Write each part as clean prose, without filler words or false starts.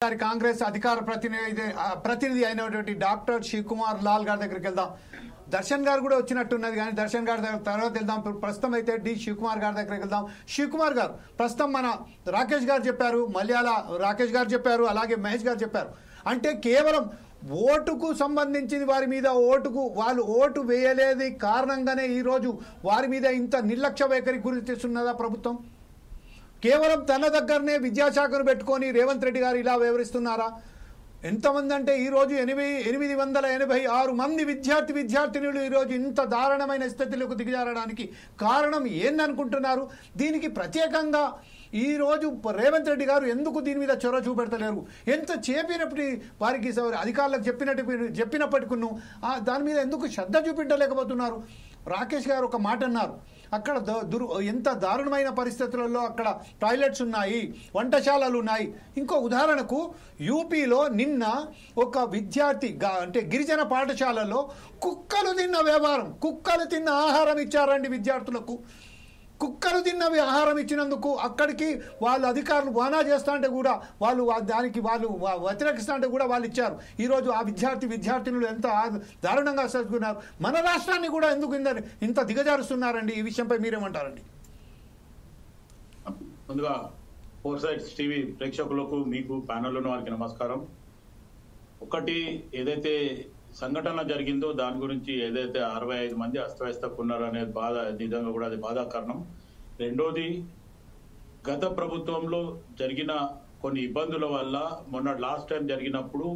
కాంగ్రెస్ అధికార ప్రతినిధి అయినటువంటి డాక్టర్ శివకుమార్ లాల్ గారి దగ్గరికి వెళ్దాం. దర్శన్ గారు కూడా వచ్చినట్టున్నది, కానీ దర్శన్ గారి తర్వాత వెళ్దాం. ప్రస్తుతం అయితే శివకుమార్ గారి దగ్గరికి వెళ్దాం. శివకుమార్ గారు, ప్రస్తుతం మన రాకేష్ గారు చెప్పారు, మల్యాల రాకేష్ గారు చెప్పారు, అలాగే మహేష్ గారు చెప్పారు. అంటే కేవలం ఓటుకు సంబంధించింది, వారి మీద వాళ్ళు ఓటు వేయలేది కారణంగానే ఈరోజు వారి మీద ఇంత నిర్లక్ష్య వైఖరి గురి చేస్తున్నదా ప్రభుత్వం? కేవలం తన దగ్గరనే విద్యాశాఖను పెట్టుకొని రేవంత్ రెడ్డి గారు ఇలా వివరిస్తున్నారా? ఎంతమంది అంటే ఈరోజు 886 మంది విద్యార్థినులు ఈరోజు ఇంత దారుణమైన స్థితిలోకి దిగజారడానికి కారణం ఏందనుకుంటున్నారు? దీనికి ప్రత్యేకంగా ఈరోజు రేవంత్ రెడ్డి గారు ఎందుకు దీని మీద చొరవ చూపెడతలేరు? ఎంత చెప్పినప్పటికీ వారికి అధికారులకు చెప్పినప్పటికీ దాని మీద ఎందుకు శ్రద్ధ చూపించలేకపోతున్నారు? రాకేష్ గారు ఒక మాట అన్నారు, అక్కడ ఎంత దారుణమైన పరిస్థితులలో అక్కడ టాయిలెట్స్ ఉన్నాయి, వంటశాలలు ఉన్నాయి. ఇంకో ఉదాహరణకు యూపీలో నిన్న ఒక విద్యార్థి అంటే గిరిజన పాఠశాలలో కుక్కలు తిన్న ఆహారం ఇచ్చారండి విద్యార్థులకు. కుక్కలు తిన్నవి ఆహారం ఇచ్చినందుకు అక్కడికి వాళ్ళు అధికారులు వానా చేస్తా అంటే కూడా వాళ్ళు వ్యతిరేకిస్తా అంటే కూడా వాళ్ళు ఇచ్చారు. ఈరోజు ఆ విద్యార్థినులు ఎంత దారుణంగా చదువుకున్నారు. మన రాష్ట్రాన్ని కూడా ఎందుకు ఇంత దిగజారుస్తున్నారండి? ఈ విషయంపై మీరేమంటారండి? ముందుగా ఫోర్ సైడ్స్ టీవీ ప్రేక్షకులకు, మీకు ప్యానెల్ ఉన్న వారికి నమస్కారం. ఒకటి, ఏదైతే సంఘటన జరిగిందో దాని గురించి ఏదైతే 65 మంది అస్తవ్యస్తకు ఉన్నారు అనే బాధ, నిజంగా కూడా అది బాధాకరణం. రెండోది, గత ప్రభుత్వంలో జరిగిన కొన్ని ఇబ్బందుల వల్ల మొన్న లాస్ట్ టైం జరిగినప్పుడు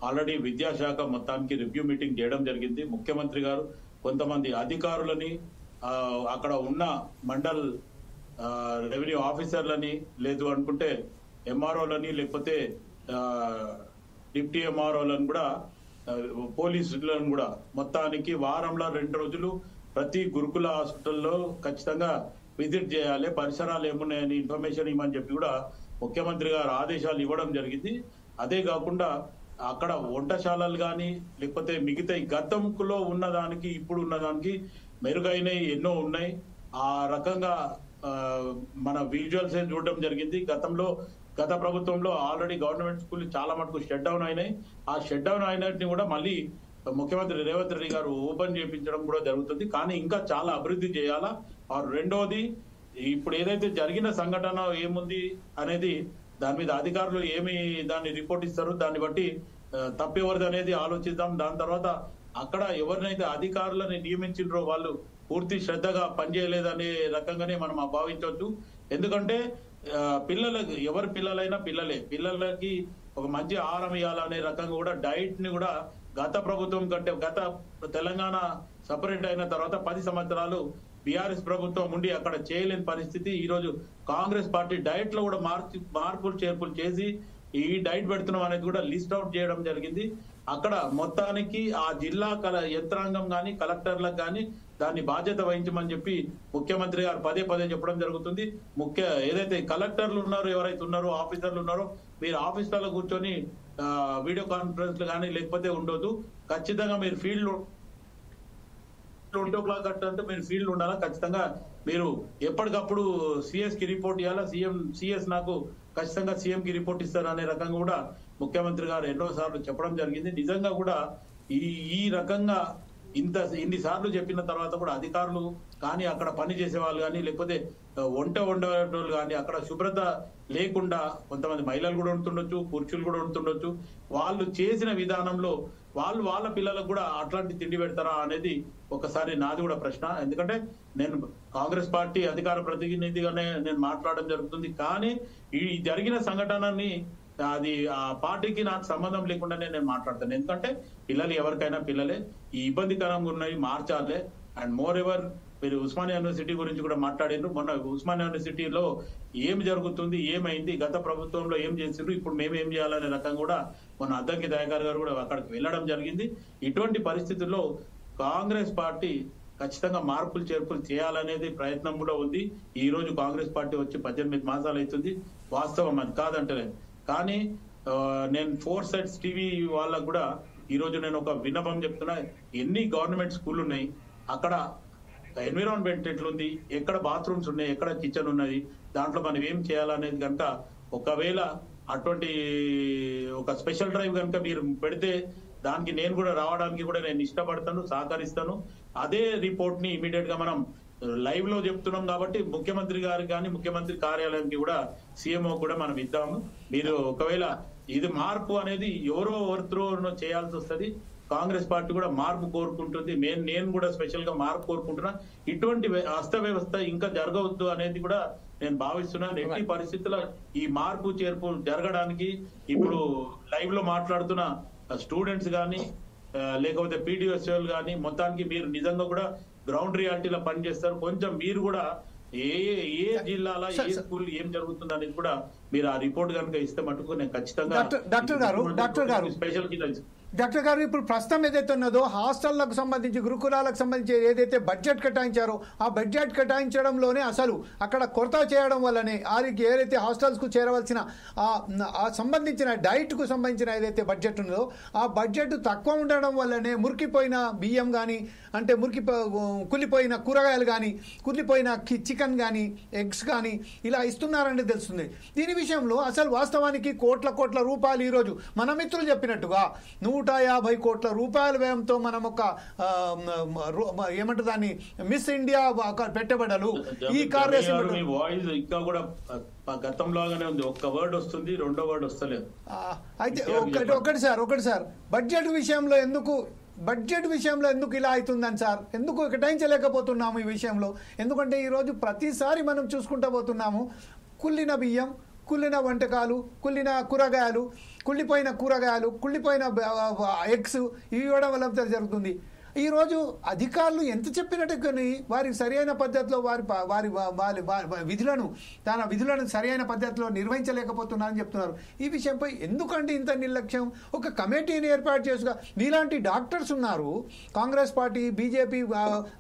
ఆల్రెడీ విద్యాశాఖ మొత్తానికి రివ్యూ మీటింగ్ చేయడం జరిగింది. ముఖ్యమంత్రి గారు కొంతమంది అధికారులని, అక్కడ ఉన్న మండల్ రెవెన్యూ ఆఫీసర్లని, లేదు అనుకుంటే ఎంఆర్ఓలని, లేకపోతే డిప్టీ ఎంఆర్ఓలను కూడా, పోలీసులను కూడా మొత్తానికి వారంలో 2 రోజులు ప్రతి గురుకుల హాస్పిటల్లో ఖచ్చితంగా విజిట్ చేయాలి, పరిసరాలు ఏమున్నాయని ఇన్ఫర్మేషన్ ఇవ్వమని చెప్పి కూడా ముఖ్యమంత్రి గారు ఆదేశాలు ఇవ్వడం జరిగింది. అదే కాకుండా అక్కడ వంటశాలలు కానీ, లేకపోతే మిగతా గతంలో ఉన్నదానికి ఇప్పుడు ఉన్నదానికి మెరుగైనవి ఎన్నో ఉన్నాయి. ఆ రకంగా మన విజువల్స్ చూడడం జరిగింది. గత ప్రభుత్వంలో ఆల్రెడీ గవర్నమెంట్ స్కూల్ చాలా మటుకు షట్ డౌన్ అయినాయి. ఆ షట్ డౌన్ అయినట్టు కూడా మళ్ళీ ముఖ్యమంత్రి రేవంత్ రెడ్డి గారు ఓపెన్ చేయించడం కూడా జరుగుతుంది. కానీ ఇంకా చాలా అభివృద్ధి చేయాలా. రెండోది, ఇప్పుడు ఏదైతే జరిగిన సంఘటన ఏముంది అనేది దాని మీద అధికారులు దాన్ని రిపోర్ట్ ఇస్తారు, దాన్ని బట్టి తప్పెవరిది అనేది ఆలోచిద్దాం. దాని తర్వాత అక్కడ ఎవరినైతే అధికారులని నియమించారో వాళ్ళు పూర్తి శ్రద్ధగా పనిచేయలేదనే రకంగానే మనం భావించవచ్చు. ఎందుకంటే పిల్లలకి, ఎవరి పిల్లలైనా పిల్లలకి ఒక మంచి ఆహారం ఇవ్వాలనే రకంగా కూడా డైట్ ని కూడా గత ప్రభుత్వం కంటే, గత తెలంగాణ సపరేట్ అయిన తర్వాత 10 సంవత్సరాలు బీఆర్ఎస్ ప్రభుత్వం ఉండి అక్కడ చేయలేని పరిస్థితి. ఈరోజు కాంగ్రెస్ పార్టీ డైట్ లో కూడా మార్పులు చేర్పులు చేసి ఈ డైట్ పెడుతున్నాం అనేది కూడా లిస్ట్ అవుట్ చేయడం జరిగింది. అక్కడ మొత్తానికి ఆ జిల్లా యంత్రాంగం కానీ, కలెక్టర్లకు కానీ దాన్ని బాధ్యత వహించమని చెప్పి ముఖ్యమంత్రి గారు పదే చెప్పడం జరుగుతుంది. ఏదైతే కలెక్టర్లు ఉన్నారో, ఎవరైతే ఉన్నారో ఆఫీసర్లు ఉన్నారో, మీరు ఆఫీసులలో కూర్చొని వీడియో కాన్ఫరెన్స్ కానీ లేకపోతే ఉండొద్దు. ఖచ్చితంగా మీరు ఫీల్డ్ 20 o'clock అంటే మీరు ఫీల్డ్ ఉండాలా. ఖచ్చితంగా మీరు ఎప్పటికప్పుడు సిఎస్ కి రిపోర్ట్ ఇవ్వాలా. సిఎస్ నాకు ఖచ్చితంగా సీఎం కి రిపోర్ట్ ఇస్తారు అనే రకంగా కూడా ముఖ్యమంత్రి గారు ఎన్నోసార్లు చెప్పడం జరిగింది. నిజంగా కూడా ఈ రకంగా ఇన్నిసార్లు చెప్పిన తర్వాత కూడా అధికారులు కానీ, అక్కడ పని చేసే వాళ్ళు కానీ, లేకపోతే వండేటోళ్ళు కానీ, అక్కడ శుభ్రత లేకుండా కొంతమంది మహిళలు కూడా ఉంటుండొచ్చు, పురుషులు కూడా ఉంటుండొచ్చు. వాళ్ళు చేసిన విధానంలో వాళ్ళ పిల్లలకు కూడా అట్లాంటి తిండి పెడతారా అనేది ఒకసారి నాది కూడా ప్రశ్న. ఎందుకంటే నేను కాంగ్రెస్ పార్టీ అధికార ప్రతినిధిగానే నేను మాట్లాడడం జరుగుతుంది. కానీ ఈ జరిగిన సంఘటనని అది ఆ పార్టీకి నాకు సంబంధం లేకుండానే నేను మాట్లాడతాను. ఎందుకంటే పిల్లలు ఎవరికైనా పిల్లలే. ఈ ఇబ్బందికరంగా ఉన్నాయి, మార్చాలే. అండ్ మోర్ ఎవర్, మీరు ఉస్మానియా యూనివర్సిటీ గురించి కూడా మాట్లాడారు. మొన్న ఉస్మానియా యూనివర్సిటీలో ఏం జరుగుతుంది, ఏమైంది, గత ప్రభుత్వంలో ఏం చేసిండ్రు, ఇప్పుడు మేము ఏం చేయాలనే రకంగా కూడా మొన్న అద్దంకి దయాకర్ గారు కూడా అక్కడికి వెళ్ళడం జరిగింది. ఇటువంటి పరిస్థితుల్లో కాంగ్రెస్ పార్టీ ఖచ్చితంగా మార్పులు చేర్పులు చేయాలనేది ప్రయత్నం కూడా ఉంది. ఈ రోజు కాంగ్రెస్ పార్టీ వచ్చి 18 మాసాలు అవుతుంది. వాస్తవం అది కాదంటలేదు. కానీ నేను ఫోర్ సైడ్స్ టీవీ వాళ్ళకు కూడా ఈరోజు నేను ఒక విన్నపం చెప్తున్నా. ఎన్ని గవర్నమెంట్ స్కూల్ ఉన్నాయి, అక్కడ ఎన్విరాన్మెంట్ ఎట్లుంది, ఎక్కడ బాత్రూమ్స్ ఉన్నాయి, ఎక్కడ కిచెన్ ఉన్నది, దాంట్లో మనం ఏం చేయాలనేది కనుక ఒకవేళ అటువంటి ఒక స్పెషల్ డ్రైవ్ కనుక మీరు పెడితే దానికి నేను కూడా రావడానికి కూడా నేను ఇష్టపడతాను, సహకరిస్తాను. అదే రిపోర్ట్ ని ఇమీడియట్ గా మనం లైవ్ లో చెప్తున్నాం కాబట్టి ముఖ్యమంత్రి గారికి కానీ ముఖ్యమంత్రి కార్యాలయానికి కూడా సీఎంఓ కూడా మనం ఇద్దాము. మీరు ఒకవేళ ఇది మార్పు అనేది ఎవరో త్రూ చేయాల్సి వస్తుంది. కాంగ్రెస్ పార్టీ కూడా మార్పు కోరుకుంటుంది. నేను కూడా స్పెషల్ గా మార్పు కోరుకుంటున్నా. ఇటువంటి అస్త వ్యవస్థ ఇంకా జరగవద్దు అనేది కూడా నేను భావిస్తున్నాను. ఎట్టి పరిస్థితుల్లో ఈ మార్పు చేర్పు జరగడానికి ఇప్పుడు లైవ్ లో మాట్లాడుతున్న స్టూడెంట్స్ కానీ లేకపోతే పీడిఎస్ఎల్ కానీ మొత్తానికి మీరు నిజంగా కూడా గ్రౌండ్ రియాలిటీలో పనిచేస్తారు. కొంచెం మీరు కూడా ఏ జిల్లాలో ఏ స్కూల్ ఏం జరుగుతుంది అనేది కూడా మీరు ఆ రిపోర్ట్ కనుక ఇస్తే మటుకు నేను ఖచ్చితంగా డాక్టర్ గారు డాక్టర్ గారు ఇప్పుడు ప్రస్తుతం ఏదైతే ఉన్నదో హాస్టళ్లకు సంబంధించి గురుకులాలకు సంబంధించి ఏదైతే బడ్జెట్ కేటాయించారో ఆ బడ్జెట్ కేటాయించడంలోనే అసలు అక్కడ కొరత చేయడం వల్లనే ఏదైతే హాస్టల్స్కు చేరవలసిన ఆ సంబంధించిన డైట్కు సంబంధించిన ఏదైతే బడ్జెట్ ఉన్నదో ఆ బడ్జెట్ తక్కువ ఉండడం వల్లనే మురికిపోయిన బియ్యం కానీ అంటే కుళ్ళిపోయిన కూరగాయలు కానీ కుళ్ళిపోయిన చికెన్ కానీ ఎగ్స్ కానీ ఇలా ఇస్తున్నారని తెలుస్తుంది. దీని విషయంలో అసలు వాస్తవానికి కోట్ల రూపాయలు ఈరోజు మన మిత్రులు చెప్పినట్టుగా 150 కోట్ల రూపాయల వ్యయంతో మనం ఒక ఏమంటారు దాన్ని మిస్ ఇండియా పెట్టుబడులు ఈ వాయిస్ ఇంకా కూడా గతంలోగానే ఉంది. ఒక్క వర్డ్ వస్తుంది, రెండో వర్డ్ వస్తలేదు. అయితే ఒకటి సార్ బడ్జెట్ విషయంలో ఎందుకు ఇలా అవుతుందని సార్ ఎందుకు కేటాయించలేకపోతున్నాము ఈ విషయంలో? ఎందుకంటే ఈరోజు ప్రతిసారి మనం చూసుకుంటూ పోతున్నాము కుళ్ళిన బియ్యం, కుళ్ళిన వంటకాలు, కుళ్ళిన కూరగాయలు, కుళ్ళిపోయిన ఎగ్స్ ఇవి ఇవ్వడం వల్ల జరుగుతుంది. ఈరోజు అధికారులు ఎంత చెప్పినట్టు కానీ వారి సరైన పద్ధతిలో తన విధులను సరైన పద్ధతిలో నిర్వహించలేకపోతున్నారని చెప్తున్నారు. ఈ విషయంపై ఎందుకంటే ఇంత నిర్లక్ష్యం? ఒక కమిటీని ఏర్పాటు చేసుగా మీలాంటి డాక్టర్స్ ఉన్నారు, కాంగ్రెస్ పార్టీ, బీజేపీ,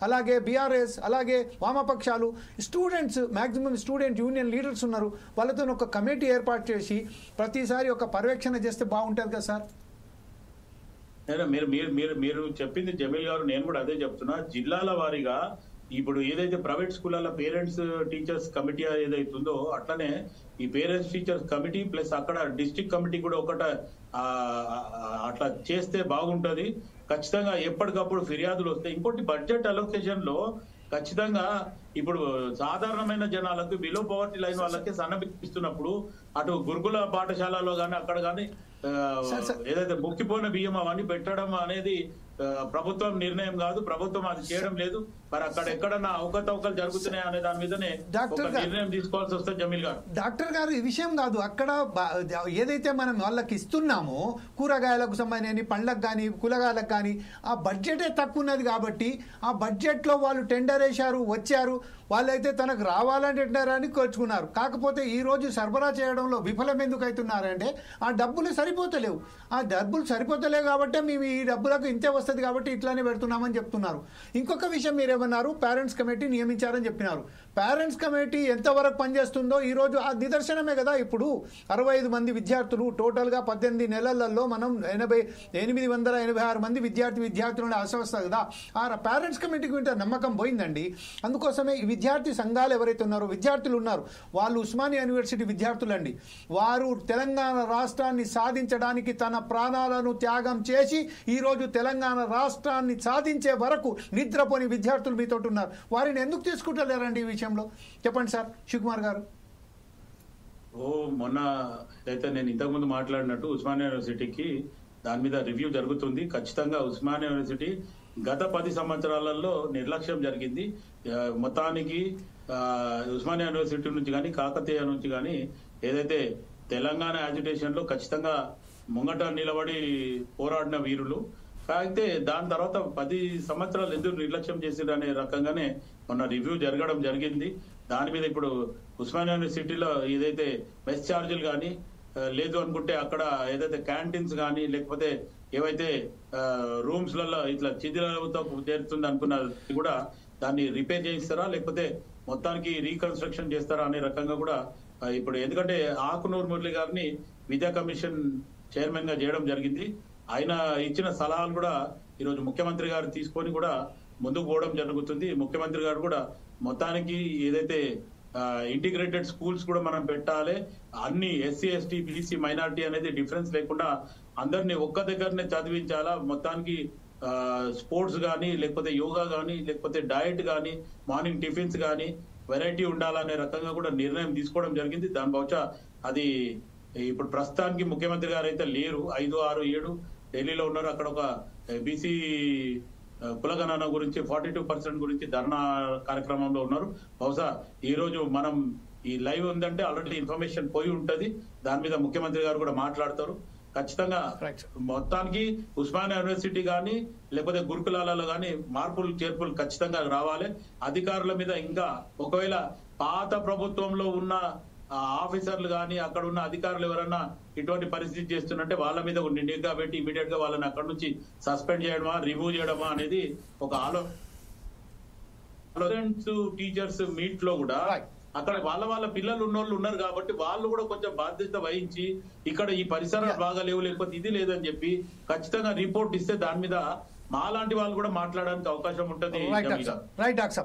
అలాగే బీఆర్ఎస్, అలాగే వామపక్షాలు, students, maximum student union leaders ఉన్నారు. వాళ్ళతో ఒక కమిటీ ఏర్పాటు చేసి ప్రతిసారి ఒక పర్యవేక్షణ చేస్తే బాగుంటుంది కదా సార్? మీరు చెప్పింది జమీల్ గారు, నేను కూడా అదే చెప్తున్నా. జిల్లాల వారీగా ఇప్పుడు ఏదైతే ప్రైవేట్ స్కూళ్ళ పేరెంట్స్ టీచర్స్ కమిటీ ఏదైతుందో అట్లనే ఈ పేరెంట్స్ టీచర్స్ కమిటీ ప్లస్ అక్కడ డిస్ట్రిక్ట్ కమిటీ కూడా అట్లా చేస్తే బాగుంటది. ఖచ్చితంగా ఎప్పటికప్పుడు ఫిర్యాదులు వస్తాయి. ఇంకోటి బడ్జెట్ అలొకేషన్ లో ఖచ్చితంగా ఇప్పుడు సాధారణమైన జనాలకు బిలో పవర్టీ లైన్ వాళ్ళకి సన్నబిస్తున్నప్పుడు అటు గురుకుల పాఠశాలలో కానీ అక్కడ కానీ ఏదైతే ముక్కిపోయిన బియ్యం అవన్నీ పెట్టడం అనేది ప్రభుత్వం నిర్ణయం కాదు. ప్రభుత్వం అది చేయడం లేదు. మరి అక్కడ ఎక్కడన్నా అవకతవకలు జరుగుతున్నాయి అనే దాని మీదనే నిర్ణయం తీసుకోవాల్సి వస్తుంది. జమీల్ గారు, డాక్టర్ గారు, ఈ విషయం కాదు. అక్కడ ఏదైతే మనం వాళ్ళకి ఇస్తున్నామో కూరగాయలకు సంబంధించి పండ్లకు కానీ కూరగాయలకు కానీ ఆ బడ్జెటే తక్కువ ఉన్నది కాబట్టి ఆ బడ్జెట్ లో వాళ్ళు టెండర్ వేశారు, వచ్చారు. వాళ్ళైతే తనకు రావాలంటే టెండర్ అని కోరుకున్నారు. కాకపోతే ఈ రోజు సరఫరా చేయడంలో విఫలం ఎందుకు అవుతున్నారంటే ఆ డబ్బులు సరిపోతలేవు. ఆ డబ్బులు సరిపోతలేవు కాబట్టి మేము ఈ డబ్బులకు ఇంతే వస్తుంది కాబట్టి ఇట్లానే పెడుతున్నామని చెప్తున్నారు. ఇంకొక విషయం మీరేమన్నారు, పేరెంట్స్ కమిటీ నియమించారని చెప్పినారు. పేరెంట్స్ కమిటీ ఎంతవరకు పనిచేస్తుందో ఈరోజు ఆ నిదర్శనమే కదా. ఇప్పుడు 65 మంది విద్యార్థులు టోటల్గా 18 నెలలలో మనం 886 మంది విద్యార్థులను అసవస్తారు కదా. ఆ పేరెంట్స్ కమిటీకి వింటే నమ్మకం పోయిందండి. అందుకోసమే ఈ విద్యార్థి సంఘాలు ఎవరైతే ఉన్నారో విద్యార్థులు ఉన్నారు, వాళ్ళు ఉస్మానియా యూనివర్సిటీ విద్యార్థులండి. వారు తెలంగాణ రాష్ట్రాన్ని సాధించడానికి తన ప్రాణాలను త్యాగం చేసి ఈరోజు తెలంగాణ రాష్ట్రాన్ని సాధించే వరకు నిద్రపోని విద్యార్థులు మీతో ఉన్నారు. వారిని ఎందుకు తీసుకుంటలేరండి ఈ విషయంలో? చెప్పండి సార్ శివకుమార్ గారు. మొన్న అయితే నేను ఇంతకుముందు మాట్లాడినట్టు ఉస్మానియా యూనివర్సిటీకి దాని మీద రివ్యూ జరుగుతుంది. ఖచ్చితంగా ఉస్మానియా యూనివర్సిటీ గత 10 సంవత్సరాలలో నిర్లక్ష్యం జరిగింది. మొత్తానికి ఉస్మానియా యూనివర్సిటీ నుంచి కానీ కాకతీయ నుంచి కానీ ఏదైతే తెలంగాణ యాజిటేషన్ లో ఖచ్చితంగా ముంగట నిలబడి పోరాడిన వీరులు. అయితే దాని తర్వాత 10 సంవత్సరాలు ఎందుకు నిర్లక్ష్యం చేసిండ్రు అనే రకంగానే మొన్న రివ్యూ జరగడం జరిగింది. దాని మీద ఇప్పుడు ఉస్మానియా యూనివర్సిటీలో ఏదైతే మెస్ ఛార్జీలు కానీ లేదు అనుకుంటే అక్కడ ఏదైతే క్యాంటీన్స్ కానీ లేకపోతే ఏవైతే రూమ్స్ లలో ఇట్లా చిదిలతో చేరుతుంది అనుకున్నది కూడా దాన్ని రిపేర్ చేయిస్తారా లేకపోతే మొత్తానికి రీకన్స్ట్రక్షన్ చేస్తారా అనే రకంగా కూడా ఇప్పుడు ఎందుకంటే ఆకునూరు మురళి గారిని విద్యా కమిషన్ చైర్మన్ గా చేయడం జరిగింది. ఆయన ఇచ్చిన సలహాలు కూడా ఈరోజు ముఖ్యమంత్రి గారు తీసుకొని కూడా ముందుకు పోవడం జరుగుతుంది. ముఖ్యమంత్రి గారు కూడా మొత్తానికి ఏదైతే ఇంటిగ్రేటెడ్ స్కూల్స్ కూడా మనం పెట్టాలి. అన్ని ఎస్సీ ఎస్టీ బీసీ మైనారిటీ అనేది డిఫరెన్స్ లేకుండా అందరినీ ఒక్క దగ్గరనే చదివించాలా. మొత్తానికి స్పోర్ట్స్ కానీ, లేకపోతే యోగా కానీ, లేకపోతే డయట్ కానీ, మార్నింగ్ టిఫిన్స్ కానీ వెరైటీ ఉండాలనే రకంగా కూడా నిర్ణయం తీసుకోవడం జరిగింది. దాని బహుశా అది ఇప్పుడు ప్రస్తుతానికి ముఖ్యమంత్రి గారు అయితే లేరు, 5, 6, 7 ఢిల్లీలో ఉన్నారు. అక్కడ ఒక బీసీ కులగణన గురించి 42% గురించి ధర్నా కార్యక్రమంలో ఉన్నారు. బహుశా ఈ రోజు మనం ఈ లైవ్ ఉందంటే ఆల్రెడీ ఇన్ఫర్మేషన్ పోయి ఉంటది. దాని మీద ముఖ్యమంత్రి గారు కూడా మాట్లాడతారు. ఖచ్చితంగా మొత్తానికి ఉస్మానియా యూనివర్సిటీ కానీ, లేకపోతే గురుకులాలలో కానీ మార్పులు చేర్పులు ఖచ్చితంగా రావాలి. అధికారుల మీద ఇంకా ఒకవేళ పాత ప్రభుత్వంలో ఉన్న ఆఫీసర్లు కానీ, అక్కడ ఉన్న అధికారులు ఎవరన్నా ఇటువంటి పరిస్థితి చేస్తున్నట్టే వాళ్ళ మీద నిఘా పెట్టి ఇమీడియట్ గా వాళ్ళని అక్కడ నుంచి సస్పెండ్ చేయడమా, రిమూవ్ చేయడమా అనేది ఒక టీచర్స్ మీట్ లో కూడా అక్కడ వాళ్ళ పిల్లలు ఉన్నోళ్ళు ఉన్నారు కాబట్టి వాళ్ళు కూడా కొంచెం బాధ్యత వహించి ఇక్కడ ఈ పరిసరాలు బాగా లేవు, లేకపోతే ఇది లేదని చెప్పి ఖచ్చితంగా రిపోర్ట్ ఇస్తే దాని మీద మాలాంటి వాళ్ళు కూడా మాట్లాడడానికి అవకాశం ఉంటుంది. Right doctor.